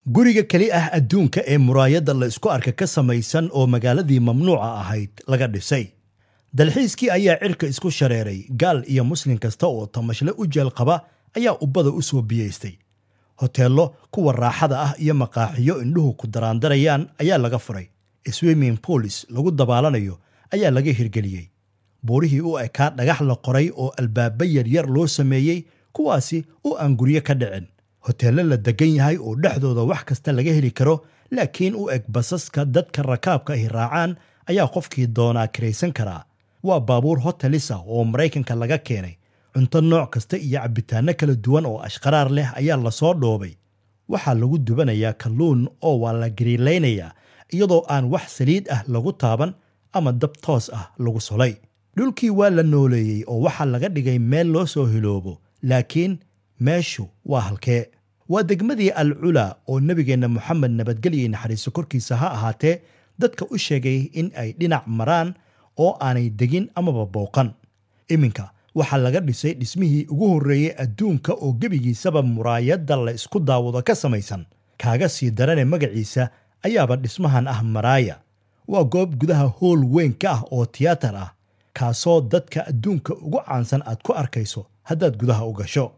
guriga kali ah adduunka ee muraayada la isku arka ka samaysan oo magaaladii mamnuuca ahayd laga dhisay. dalxiiskii ayaa cirka isku shareeray, gaal iyo muslim kasta oo tamashle u jeel qaba ayaa ubbada u soo biyeystay. hoteello kuwa raaxada ah iyo maqaaxiyo indhuhu ku daraandarayaan ayaa laga furay. swimming pools lagu dabaalanayo ayaa laga hirgeliyey. buurihii u ekaa dhagax la qoray oo albaaba yaryar loo sameeyey, kuwaasi oo aan guryo ka dhicin. hoteello la degan yahay oo dhexdooda wax kasta laga heli karo, laakiin u eg basaska dadka rakaabka ahi raacaan ayaa qofkii doonaa kiraysan karaa. waa baabuur hotelisa oo Maraykanka laga keenay. cunto nooc kasta iyo cabitaano kala duwan oo ashqaraar leh ayaa la soo dhoobay. waxaa lagu dubanayaa kalluun oo waa la gariilaynayaa iyadoo aan wax saliid ah lagu taaban ama dab toos ah lagu solay. dhulkii waa la nooleeyey oo waxaa laga dhigay meel loo soo hiloobo, laakiin meeshu waa halkee? waa degmadii Al-Ula oo nabigeenna Muxamed nabadgelyo naxariiso korkiisa ha ahaatee dadka u sheegay in ay dhinac maraan oo aanay degin amaba booqan. iminka waxaa laga dhisay dhismihii ugu horreeyey adduunka oo gebigiisaba muraayada la isku daawado ka samaysan. kaaga sii darane magaciisa ayaaba dhismahan ah Maraaya. waa goob gudaha hool weyn ka ah oo tiyaatar ah, kaasoo dadka adduunka ugu caansan aad ku arkayso haddaad gudaha u gasho.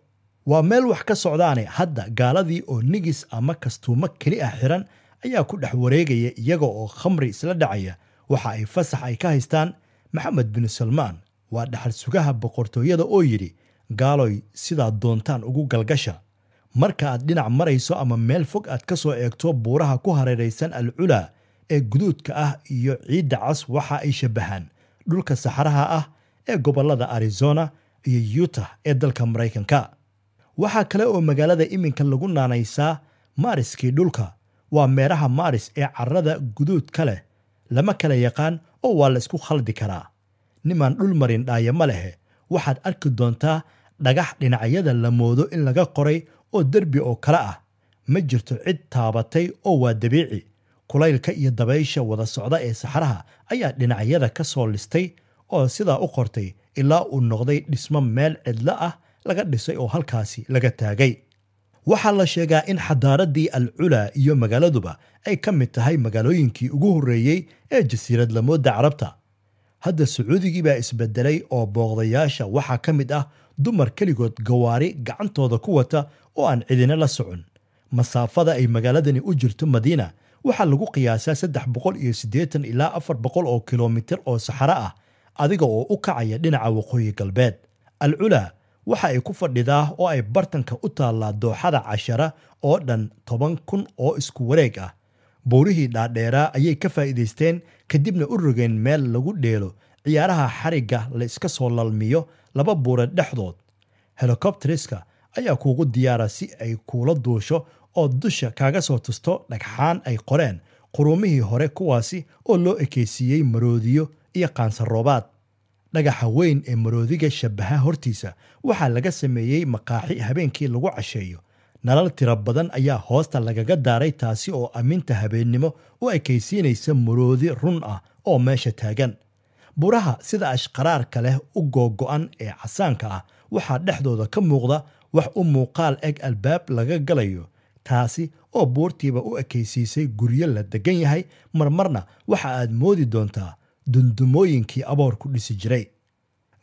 waa meel wax ka socdaane hadda gaaladii oo nigis ama kastuumo keli ah xiran ayaa ku dhex wareegaya iyaga oo khamri isla dhacaya. waxa ay fasax ay ka haystaan Maxamed bin Salmaan, waa dhaxal sugaha boqortooyada oo yidhi, gaaloy sidaa doontaan ugu galgasha. marka aad dhinac marayso ama meel fog aad ka soo eegto buuraha ku hareeraysan Al-Ula ee guduudka ah iyo ciidda cas, waxa ay shabahaan dhulka saxaraha ah ee gobollada Arizona iyo Utah ee dalka Maraykanka. waxaa kale oo magaalada iminka lagu naanaysaa Maariskii dhulka. waa meeraha Maaris ee carrada guduudka leh, lama kala yaqaan oo waa la isku khaldi karaa. nimaan dhul marin dhaaya ma lehe. waxaad arki doontaa dhagax dhinacyada la moodo in laga qoray oo derbi oo kale ah. ma jirto cid taabatay oo waa dabiici. kulaylka iyo dabaysha wada socda ee saxaraha ayaa dhinacyada ka soo listay oo sidaa u qortay ilaa uu noqday dhismo meel cidlo ah laga dhisay oo halkaasi laga taagay. waxaa la sheegaa in xadaaradii Al-Ula iyo magaaladuba ay ka mid tahay magaalooyinkii ugu horreeyey ee jasiirad lamooda Carabta. hadda Sacuudigii baa isbedelay oo booqdayaasha waxaa ka mid ah dumar keligood gawaari gacantooda ku wata oo aan cidina la socon. masaafada ay magaaladani u jirto Madiina waxaa lagu qiyaasaa 380 ilaa 400 oo kilomitir oo saxaro ah, adiga oo u kacaya dhinaca waqooyi galbeed. Al-Ula waxa ay ku fadhidaa oo ay bartanka u taallaa dooxada Cashara oo dhan 10,000 oo isku wareeg ah. buurihii dhaadheeraa ayay ka faa'iidaysteen kadibna u rogeen meel lagu dheelo ciyaaraha xarigga la iska soo lalmiyo laba buureed dhexdood. helicopteriska ayaa kuugu diyaara si ay kuula duusho oo dusha kaaga soo tusto dhagxaan ay qoreen quruumihii hore, kuwaasi oo loo ekeysiiyey maroodiyo iyo qaansaroobaad. dhagaxa weyn ee maroodiga shabaha hortiisa waxaa laga sameeyey maqaaxi habeenkii lagu casheeyo. nalal tiro badan ayaa hoosta lagaga daaray, taasi oo amminta habeennimo u ekaysiinaysa maroodi run ah oo meesha taagan. buraha sida ashqaraarka leh u googo'an ee casaanka ah waxaa dhexdooda ka muuqda wax u muuqaal eg albaab laga galayo, taasi oo buurtiiba u ekaysiisay guryo la degan yahay. marmarna waxa aad moodi doontaa dundumooyinkii aboor ku dhisi jiray.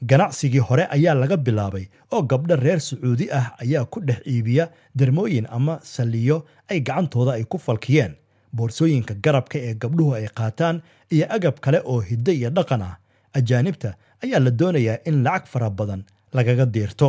ganacsigii hore ayaa laga bilaabay oo gabdho reer Sacuudi ah ayaa ku dhex iibiya dermooyin ama saliyo ay gacantooda ay ku falkiyeen, boorsooyinka garabka ee gabdhuhu ay qaataan iyo agab kale oo hiddo iyo dhaqan ah. ajaanibta ayaa la doonayaa in lacag fara badan lagaga diirto.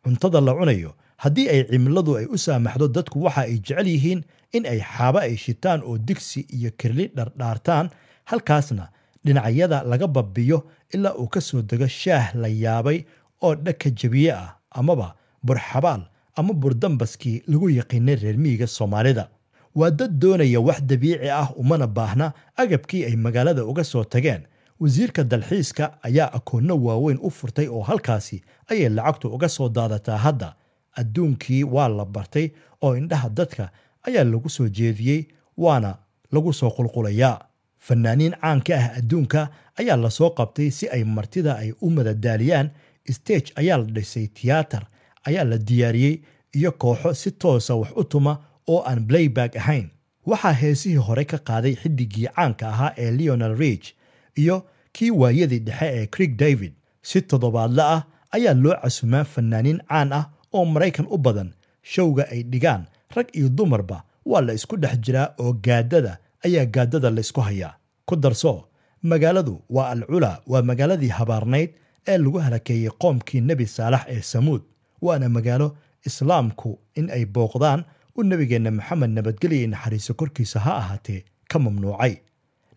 cuntada la cunayo haddii ay cimiladu ay u saamaxdo, dadku waxa ay jecel yihiin in ay xaaba ay shitaan oo digsi iyo kirli dhardhaartaan, halkaasna dhinacyada laga babbiyo ilaa uu ka soo dego shaah la yaabay oo dhaka jabiye ah, amaba burxabaal ama burdambaskii lagu yaqiinay reer miyiga Soomaalida. waa dad doonaya wax dabiici ah, umana baahna agabkii ay magaalada uga soo tageen. wasiirka dalxiiska ayaa akoonno waaweyn u furtay oo halkaasi ayay lacagtu uga soo daadataa. hadda adduunkii waa la bartay oo indhaha dadka ayaa lagu soo jeediyey, waana lagu soo qulqulayaa. fanaaniin caan ka ah adduunka ayaa la soo qabtay si ay martida ay u madadaaliyaan. stage ayaa la dhisay, tiyaatar ayaa la diyaariyey iyo kooxo si toosa wax u tuma oo aan playback ahayn. waxaa heesihii hore ka qaaday xiddigii caanka ahaa ee Lionel Rich iyo kii waayadii dhexe ee Craig David. si toddobaadle ah ayaa loo casumaa fanaaniin caan ah oo Maraykan u badan. showga ay dhigaan rag iyo dumarba waa la isku dhex jiraa oo gaadada ayaa gaadada la isku hayaa. ku darso magaaladu waa Al-Cula, waa magaaladii habaarnayd ee lagu halakeeyey qoomkii Nebi Saalax ee Samuud. waana magaalo islaamku in ay booqdaan u nabigeenna Maxamed nabadgelyo iyo naxariiso korkiisa ha ahaatee ka mamnuucay.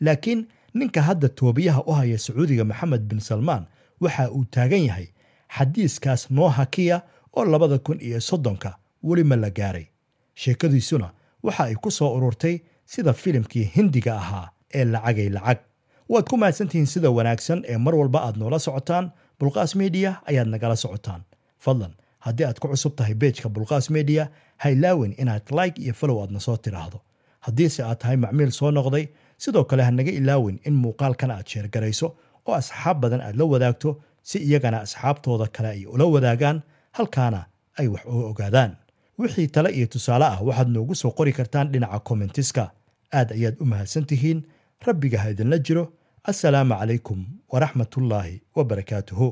laakiin ninka hadda toobiyaha u haya Sacuudiga Maxamed bin Salmaan waxa uu taagan yahay xadiiskaas noo hakiya oo 2030 weli ma la gaaray. sheekadiisuna waxa ay ku soo ururtay sida filimkii Hindiga ahaa ee lacagay lacag. waad ku mahadsantihiin sida wanaagsan ee mar walba aad noola socotaan. Bulqaas Media ayaad nagala socotaan. fadlan haddii aad ku cusub tahay page-ka Bulqaas Media ha ilaawin inaad like iyo follow aadna soo tiraahdo. haddiise aad tahay macmiil soo noqday sidoo kale ha naga ilaawin in muuqaalkan aad sheer garayso oo asxaab badan aad la wadaagto si iyagana asxaabtooda kale ay ula wadaagaan halkaana ay wax uga ogaadaan. wixii tale iyo tusaale ah waxaad noogu soo qori kartaan dhinaca commentiska. aad ayaad u mahadsantihiin. rabbiga ha idinla jiro. assalaamu calaykum waraxmatullaahi wabarakaatuhu.